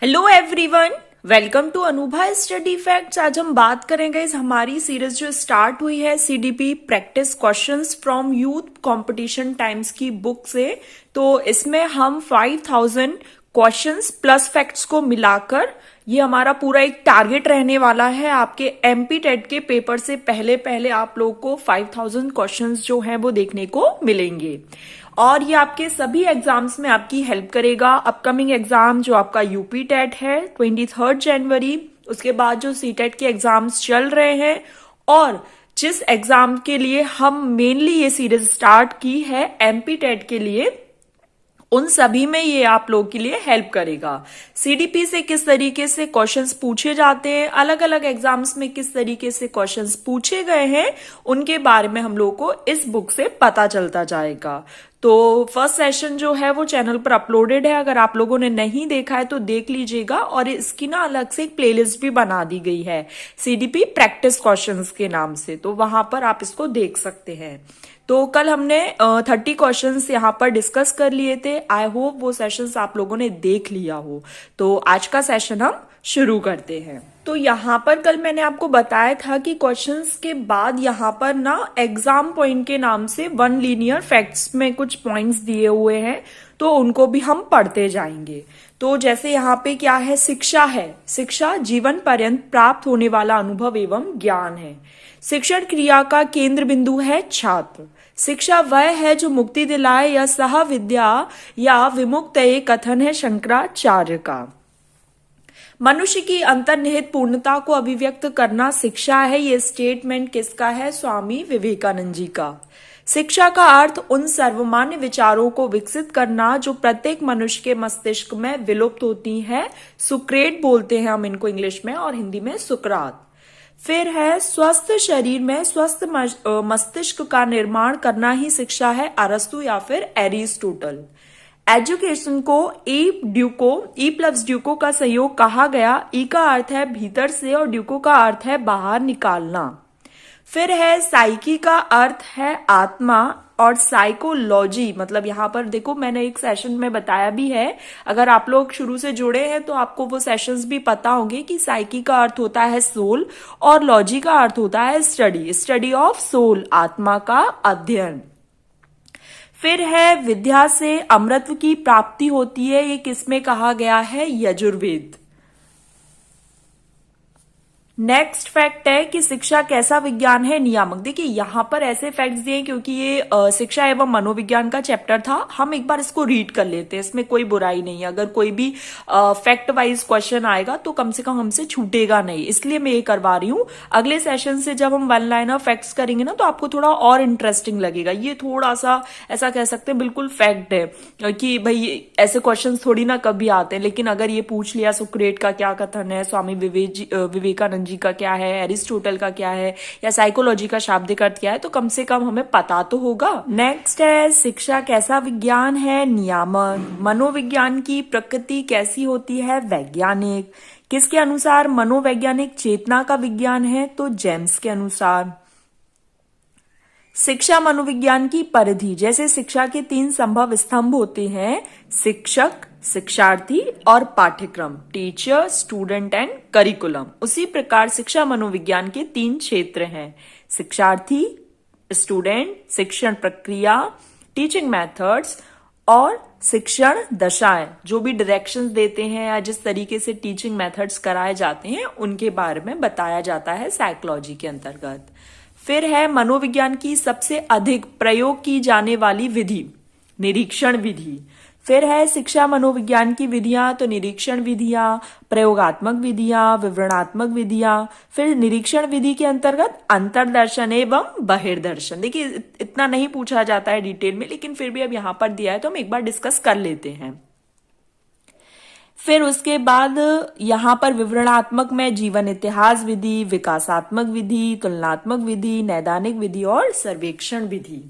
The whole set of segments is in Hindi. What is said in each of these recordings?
Hello everyone, welcome to Anubha study facts. आज हम बात करेंगे इस हमारी सीरीज जो स्टार्ट हुई है CDP practice questions from youth competition times की बुक से। तो इसमें हम 5000 क्वेश्चंस प्लस फैक्ट्स को मिलाकर ये हमारा पूरा एक टारगेट रहने वाला है। आपके एमपी टेट के पेपर से पहले पहले आप लोगों को 5000 क्वेश्चंस जो हैं वो देखने को मिलेंगे और ये आपके सभी एग्जाम्स में आपकी हेल्प करेगा। अपकमिंग एग्जाम जो आपका यूपी टेट है 23 जनवरी, उसके बाद जो सी टेट के एग्जाम्स चल रहे हैं और जिस एग्जाम के लिए हम मेनली ये सीरीज स्टार्ट की है एमपी टेट के लिए, उन सभी में ये आप लोगों के लिए हेल्प करेगा। सीडीपी से किस तरीके से क्वेश्चंस पूछे जाते हैं, अलग अलग एग्जाम्स में किस तरीके से क्वेश्चंस पूछे गए हैं, उनके बारे में हम लोगों को इस बुक से पता चलता जाएगा। तो फर्स्ट सेशन जो है वो चैनल पर अपलोडेड है, अगर आप लोगों ने नहीं देखा है तो देख लीजिएगा। और इसकी ना अलग से एक प्लेलिस्ट भी बना दी गई है सीडीपी प्रैक्टिस क्वेश्चंस के नाम से, तो वहां पर आप इसको देख सकते हैं। तो कल हमने 30 क्वेश्चंस यहाँ पर डिस्कस कर लिए थे। आई होप वो सेशंस आप लोगों ने देख लिया हो। तो आज का सेशन हम शुरू करते हैं। तो यहाँ पर कल मैंने आपको बताया था कि क्वेश्चंस के बाद यहाँ पर ना एग्जाम पॉइंट के नाम से वन लीनियर फैक्ट्स में कुछ पॉइंट्स दिए हुए हैं, तो उनको भी हम पढ़ते जाएंगे। तो जैसे यहाँ पे क्या है, शिक्षा है। शिक्षा जीवन पर्यंत प्राप्त होने वाला अनुभव एवं ज्ञान है। शिक्षण क्रिया का केंद्र बिंदु है छात्र। शिक्षा वह है जो मुक्ति दिलाए या सह विद्या या विमुक्त, ये कथन है शंकराचार्य का। मनुष्य की अंतर्निहित पूर्णता को अभिव्यक्त करना शिक्षा है, ये स्टेटमेंट किसका है, स्वामी विवेकानंद जी का। शिक्षा का अर्थ उन सर्वमान्य विचारों को विकसित करना जो प्रत्येक मनुष्य के मस्तिष्क में विलुप्त होती हैं। सुक्रेट बोलते हैं हम इनको इंग्लिश में और हिंदी में सुकरात। फिर है स्वस्थ शरीर में स्वस्थ मस्तिष्क का निर्माण करना ही शिक्षा है, अरस्तु या फिर एरिस्टोटल। एजुकेशन को ई प्लस ड्यूको का संयोग कहा गया। ई का अर्थ है भीतर से और ड्यूको का अर्थ है बाहर निकालना। फिर है साइकी का अर्थ है आत्मा और साइकोलॉजी, मतलब यहाँ पर देखो मैंने एक सेशन में बताया भी है, अगर आप लोग शुरू से जुड़े हैं तो आपको वो सेशंस भी पता होंगे कि साइकी का अर्थ होता है सोल और लॉजी का अर्थ होता है स्टडी ऑफ सोल, आत्मा का अध्ययन। फिर है विद्या से अमृत की प्राप्ति होती है, ये किसमें कहा गया है, यजुर्वेद। नेक्स्ट फैक्ट है कि शिक्षा कैसा विज्ञान है, नियामक। देखिए यहाँ पर ऐसे फैक्ट्स दिए क्योंकि ये शिक्षा एवं मनोविज्ञान का चैप्टर था, हम एक बार इसको रीड कर लेते हैं, इसमें कोई बुराई नहीं है। अगर कोई भी फैक्ट वाइज क्वेश्चन आएगा तो कम से कम हमसे छूटेगा नहीं, इसलिए मैं ये करवा रही हूँ। अगले सेशन से जब हम वन लाइनर फैक्ट्स करेंगे ना तो आपको थोड़ा और इंटरेस्टिंग लगेगा। ये थोड़ा सा ऐसा कह सकते हैं बिल्कुल फैक्ट है कि भाई ऐसे क्वेश्चन थोड़ी ना कभी आते हैं, लेकिन अगर ये पूछ लिया सुक्रेट का क्या कथन है, स्वामी विवेकानंद जी का क्या है, एरिस्टोटल का क्या है, या साइकोलॉजी का शाब्दिक अर्थ क्या है, तो कम से कम हमें पता तो होगा। नेक्स्ट है शिक्षा कैसा विज्ञान है, नियामक। मनोविज्ञान की प्रकृति कैसी होती है, वैज्ञानिक। किसके अनुसार मनोवैज्ञानिक चेतना का विज्ञान है, तो जेम्स के अनुसार। शिक्षा मनोविज्ञान की परिधि, जैसे शिक्षा के 3 संभव स्तंभ होते हैं, शिक्षक, शिक्षार्थी और पाठ्यक्रम, टीचर, स्टूडेंट एंड करिकुलम। उसी प्रकार शिक्षा मनोविज्ञान के 3 क्षेत्र हैं, शिक्षार्थी, स्टूडेंट, शिक्षण प्रक्रिया, टीचिंग मेथड्स, और शिक्षण दशाएं, जो भी डायरेक्शंस देते हैं या जिस तरीके से टीचिंग मेथड्स कराए जाते हैं उनके बारे में बताया जाता है साइकोलॉजी के अंतर्गत। फिर है मनोविज्ञान की सबसे अधिक प्रयोग की जाने वाली विधि, निरीक्षण विधि। फिर है शिक्षा मनोविज्ञान की विधियां, तो निरीक्षण विधियां, प्रयोगात्मक विधियां, विवरणात्मक विधियां। फिर निरीक्षण विधि के अंतर्गत अंतर्दर्शन एवं बहिर्दर्शन। देखिए इतना नहीं पूछा जाता है डिटेल में, लेकिन फिर भी अब यहां पर दिया है तो हम एक बार डिस्कस कर लेते हैं। फिर उसके बाद यहां पर विवरणात्मक में जीवन इतिहास विधि, विकासात्मक विधि, तुलनात्मक विधि, नैदानिक विधि और सर्वेक्षण विधि।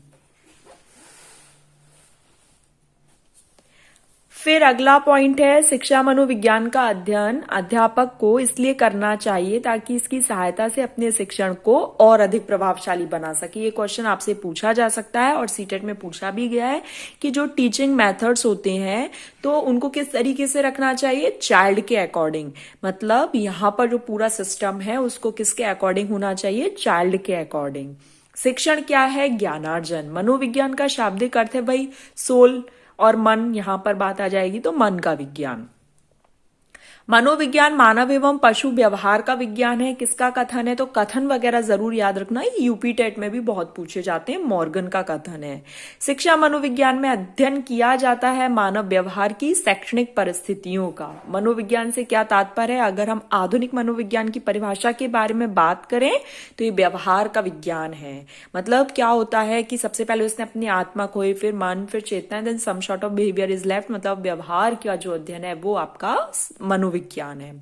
फिर अगला पॉइंट है, शिक्षा मनोविज्ञान का अध्ययन अध्यापक को इसलिए करना चाहिए ताकि इसकी सहायता से अपने शिक्षण को और अधिक प्रभावशाली बना सके। ये क्वेश्चन आपसे पूछा जा सकता है और सीटेट में पूछा भी गया है कि जो टीचिंग मेथड्स होते हैं तो उनको किस तरीके से रखना चाहिए, चाइल्ड के अकॉर्डिंग। मतलब यहाँ पर जो पूरा सिस्टम है उसको किसके अकॉर्डिंग होना चाहिए, चाइल्ड के अकॉर्डिंग। शिक्षण क्या है, ज्ञानार्जन। मनोविज्ञान का शाब्दिक अर्थ है भाई सोल और मन, यहां पर बात आ जाएगी तो मन का विज्ञान। मनोविज्ञान मानव एवं पशु व्यवहार का विज्ञान है। किसका कथन है, तो कथन वगैरह जरूर याद रखना, ये यूपी टेट में भी बहुत पूछे जाते हैं, मॉर्गन का कथन है। शिक्षा मनोविज्ञान में अध्ययन किया जाता है मानव व्यवहार की शैक्षणिक परिस्थितियों का। मनोविज्ञान से क्या तात्पर्य है, अगर हम आधुनिक मनोविज्ञान की परिभाषा के बारे में बात करें तो ये व्यवहार का विज्ञान है। मतलब क्या होता है कि सबसे पहले उसने अपनी आत्मा खोई, फिर मन, फिर चेतना, then some sort of behaviour is left. मतलब व्यवहार का जो अध्ययन है वो आपका मनोविज्ञान है।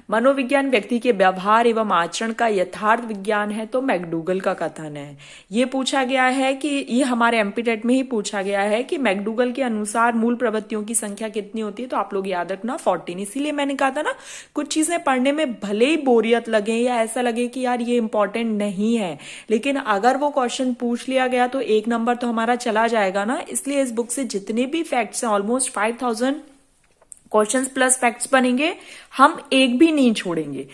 मनोविज्ञान व्यक्ति के व्यवहार एवं आचरण का यथार्थ विज्ञान है, तो मैकडूगल का कथन है। ये पूछा गया है कि ये हमारे एमपीटेट में ही पूछा गया है कि मैकडूगल के अनुसार मूल प्रवृत्तियों की संख्या कितनी होती है, तो आप लोग याद रखना 14। इसीलिए मैंने कहा था ना, कुछ चीजें पढ़ने में भले ही बोरियत लगे या ऐसा लगे कि यार ये इंपॉर्टेंट नहीं है, लेकिन अगर वो क्वेश्चन पूछ लिया गया तो 1 नंबर तो हमारा चला जाएगा ना। इसलिए इस बुक से जितने भी फैक्ट्स हैं, ऑलमोस्ट 5000 क्वेश्चंस प्लस फैक्ट्स बनेंगे, हम एक भी नहीं छोड़ेंगे।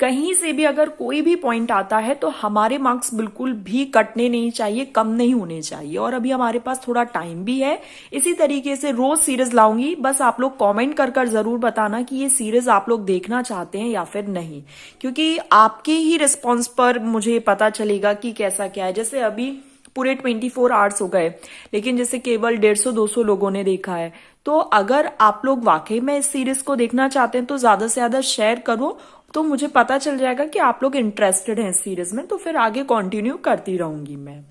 कहीं से भी अगर कोई भी पॉइंट आता है तो हमारे मार्क्स बिल्कुल भी कटने नहीं चाहिए, कम नहीं होने चाहिए। और अभी हमारे पास थोड़ा टाइम भी है, इसी तरीके से रोज सीरीज लाऊंगी। बस आप लोग कमेंट कर कर जरूर बताना कि ये सीरीज आप लोग देखना चाहते हैं या फिर नहीं, क्योंकि आपके ही रिस्पॉन्स पर मुझे पता चलेगा कि कैसा क्या है। जैसे अभी पूरे 24 आवर्स हो गए, लेकिन जैसे केवल 150-200 लोगों ने देखा है। तो अगर आप लोग वाकई में इस सीरीज को देखना चाहते हैं तो ज्यादा से ज्यादा शेयर करो, तो मुझे पता चल जाएगा कि आप लोग इंटरेस्टेड हैं इस सीरीज में, तो फिर आगे कंटिन्यू करती रहूंगी मैं।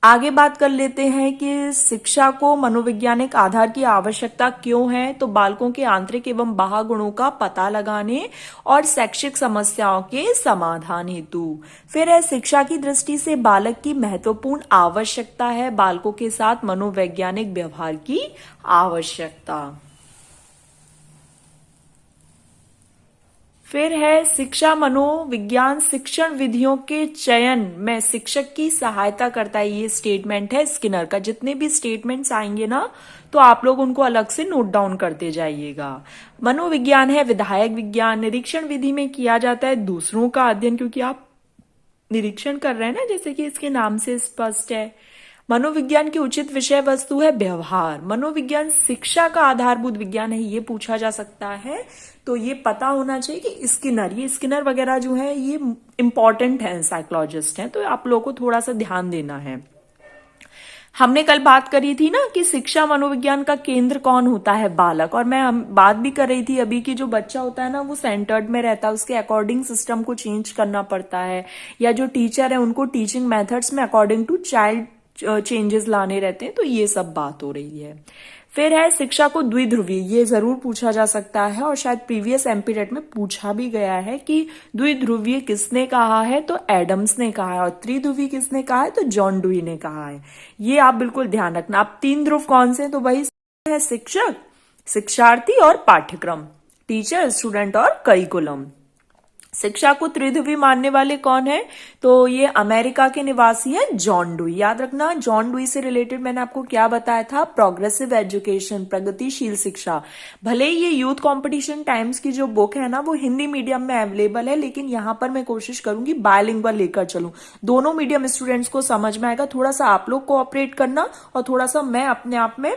आगे बात कर लेते हैं कि शिक्षा को मनोवैज्ञानिक आधार की आवश्यकता क्यों है, तो बालकों के आंतरिक एवं बाह्य गुणों का पता लगाने और शैक्षिक समस्याओं के समाधान हेतु। फिर है शिक्षा की दृष्टि से बालक की महत्वपूर्ण आवश्यकता है बालकों के साथ मनोवैज्ञानिक व्यवहार की आवश्यकता। फिर है शिक्षा मनोविज्ञान शिक्षण विधियों के चयन में शिक्षक की सहायता करता है। ये स्टेटमेंट है स्किनर का। जितने भी स्टेटमेंट्स आएंगे ना तो आप लोग उनको अलग से नोट डाउन करते जाइएगा। मनोविज्ञान है विधायक विज्ञान। निरीक्षण विधि में किया जाता है दूसरों का अध्ययन, क्योंकि आप निरीक्षण कर रहे हैं ना, जैसे कि इसके नाम से स्पष्ट है। मनोविज्ञान की उचित विषय वस्तु है व्यवहार। मनोविज्ञान शिक्षा का आधारभूत विज्ञान है, ये पूछा जा सकता है, तो ये पता होना चाहिए कि स्किनर वगैरह जो है ये इंपॉर्टेंट है, साइकोलॉजिस्ट हैं, तो आप लोगों को थोड़ा सा ध्यान देना है। हमने कल बात करी थी ना कि शिक्षा मनोविज्ञान का केंद्र कौन होता है, बालक। और मैं बात भी कर रही थी अभी कि जो बच्चा होता है ना वो सेंटर्ड में रहता है, उसके अकॉर्डिंग सिस्टम को चेंज करना पड़ता है, या जो टीचर है उनको टीचिंग मेथड्स में अकॉर्डिंग टू चाइल्ड चेंजेस लाने रहते हैं, तो ये सब बात हो रही है। फिर है शिक्षा को द्विध्रुवीय, ये जरूर पूछा जा सकता है और शायद प्रीवियस एमपीटेट में पूछा भी गया है कि द्विध्रुवीय किसने कहा है, तो एडम्स ने कहा है, और त्रिध्रुवीय किसने कहा है, तो जॉन डुई ने कहा है। ये आप बिल्कुल ध्यान रखना। अब 3 ध्रुव कौन से, तो वही है शिक्षक, शिक्षार्थी और पाठ्यक्रम, टीचर, स्टूडेंट और करिकुलम। शिक्षा को त्रिध्रुवी मानने वाले कौन है, तो ये अमेरिका के निवासी है जॉन डुई। याद रखना, जॉन डुई से रिलेटेड मैंने आपको क्या बताया था, प्रोग्रेसिव एजुकेशन, प्रगतिशील शिक्षा। भले ही ये यूथ कंपटीशन टाइम्स की जो बुक है ना वो हिंदी मीडियम में अवेलेबल है, लेकिन यहाँ पर मैं कोशिश करूंगी बायलिंगुअल लेकर चलूं, दोनों मीडियम स्टूडेंट्स को समझ में आएगा। थोड़ा सा आप लोग कोऑपरेट करना और थोड़ा सा मैं अपने आप में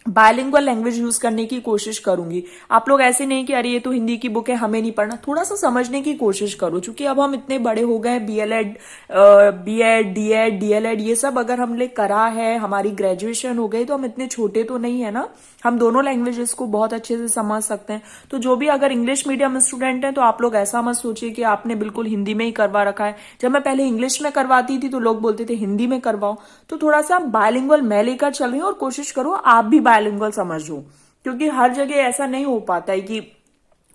बायलिंगुअल लैंग्वेज यूज करने की कोशिश करूंगी। आप लोग ऐसे नहीं कि अरे ये तो हिंदी की बुक है हमें नहीं पढ़ना, थोड़ा सा समझने की कोशिश करो, क्योंकि अब हम इतने बड़े हो गए, बीएलएड, बीएड, डीएड, डीएलएड ये सब अगर हमने करा है, हमारी ग्रेजुएशन हो गई, तो हम इतने छोटे तो नहीं है ना, हम दोनों लैंग्वेजेस को बहुत अच्छे से समझ सकते हैं। तो जो भी अगर इंग्लिश मीडियम स्टूडेंट हैं तो आप लोग ऐसा मत सोचिए कि आपने बिल्कुल हिंदी में ही करवा रखा है। जब मैं पहले इंग्लिश में करवाती थी तो लोग बोलते थे हिंदी में करवाओ, तो थोड़ा सा बायलिंगुअल मैं लेकर चल रही हूँ और कोशिश करो आप भी बायलिंगुअल समझो, क्योंकि हर जगह ऐसा नहीं हो पाता है कि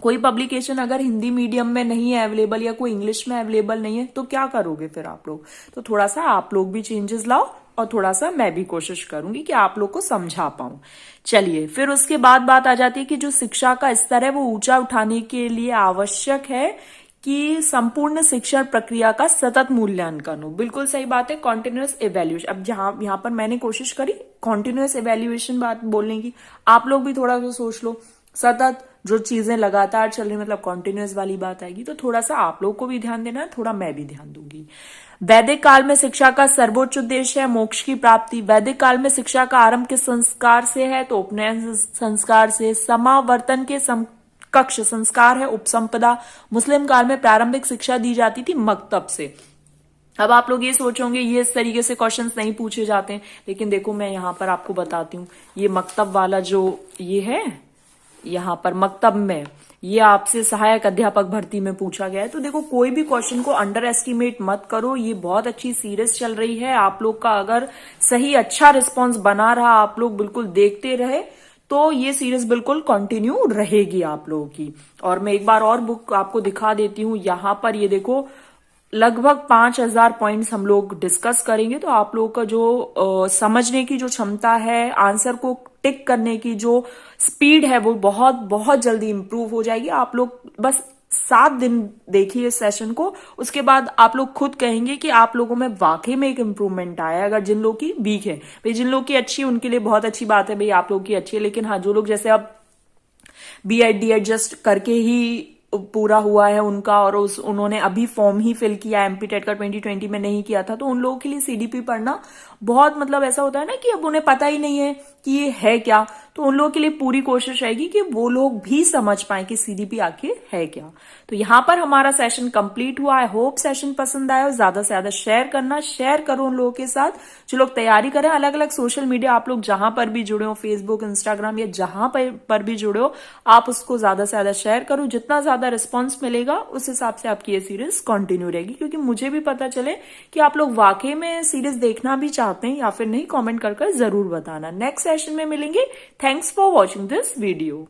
कोई पब्लिकेशन अगर हिंदी मीडियम में नहीं है अवेलेबल या कोई इंग्लिश में अवेलेबल नहीं है तो क्या करोगे फिर आप लोग। तो थोड़ा सा आप लोग भी चेंजेस लाओ और थोड़ा सा मैं भी कोशिश करूंगी कि आप लोग को समझा पाऊं। चलिए, फिर उसके बाद बात आ जाती है कि जो शिक्षा का स्तर है वो ऊंचा उठाने के लिए आवश्यक है कि संपूर्ण शिक्षण प्रक्रिया का सतत मूल्यांकन हो। बिल्कुल सही बात है, कॉन्टिन्यूअस इवेल्युएशन। अब जहां यहां पर मैंने कोशिश करी कॉन्टिन्यूअस इवेल्युएशन बात बोलने की, आप लोग भी थोड़ा सा सोच लो। सतत जो चीजें लगातार चल रही मतलब कॉन्टिन्यूअस वाली बात आएगी, तो थोड़ा सा आप लोग को भी ध्यान देना है, थोड़ा मैं भी ध्यान दूंगी। वैदिक काल में शिक्षा का सर्वोच्च उद्देश्य है मोक्ष की प्राप्ति। वैदिक काल में शिक्षा का आरंभ किस संस्कार से है, तो उपनयन संस्कार से। समावर्तन के कक्ष संस्कार है उपसंपदा। मुस्लिम काल में प्रारंभिक शिक्षा दी जाती थी मकतब से। अब आप लोग ये सोचोगे ये इस तरीके से क्वेश्चंस नहीं पूछे जाते हैं, लेकिन देखो मैं यहां पर आपको बताती हूँ, ये मकतब वाला जो ये है यहां पर मकतब में ये आपसे सहायक अध्यापक भर्ती में पूछा गया है। तो देखो कोई भी क्वेश्चन को अंडर एस्टिमेट मत करो, ये बहुत अच्छी सीरीज चल रही है। आप लोग का अगर सही अच्छा रिस्पॉन्स बना रहा, आप लोग बिल्कुल देखते रहे तो ये सीरीज बिल्कुल कंटिन्यू रहेगी आप लोगों की। और मैं एक बार और बुक आपको दिखा देती हूँ, यहां पर ये देखो लगभग 5000 पॉइंट्स हम लोग डिस्कस करेंगे। तो आप लोगों का जो समझने की जो क्षमता है, आंसर को टिक करने की जो स्पीड है वो बहुत बहुत जल्दी इंप्रूव हो जाएगी। आप लोग बस 7 दिन देखिए इस सेशन को, उसके बाद आप लोग खुद कहेंगे कि आप लोगों में वाकई में एक इम्प्रूवमेंट आया है। अगर जिन लोग की वीक है भाई, जिन लोग की अच्छी उनके लिए बहुत अच्छी बात है भाई, आप लोग की अच्छी है। लेकिन हाँ, जो लोग जैसे अब बीएड डी एडजस्ट करके ही पूरा हुआ है उनका और उन्होंने अभी फॉर्म ही फिल किया, एमपी टेट का 2020 में नहीं किया था, तो उन लोगों के लिए सीडीपी पढ़ना बहुत मतलब ऐसा होता है ना कि अब उन्हें पता ही नहीं है कि ये है क्या। तो उन लोगों के लिए पूरी कोशिश रहेगी कि वो लोग भी समझ पाए कि सीडीपी आखिर है क्या। तो यहां पर हमारा सेशन कंप्लीट हुआ। आई होप सेशन पसंद आया। ज्यादा से ज्यादा शेयर करना, शेयर करो उन लोगों के साथ जो लोग तैयारी करें। अलग अलग सोशल मीडिया आप लोग जहां पर भी जुड़े हो, फेसबुक, इंस्टाग्राम या जहां पर भी जुड़े हो, आप उसको ज्यादा से ज्यादा शेयर करो। जितना ज्यादा रिस्पॉन्स मिलेगा उस हिसाब से आपकी ये सीरीज कंटिन्यू रहेगी, क्योंकि मुझे भी पता चले कि आप लोग वाकई में सीरीज देखना भी चाहते हैं या फिर नहीं। कमेंट कर जरूर बताना। नेक्स्ट सेशन में मिलेंगे। Thanks for watching this video.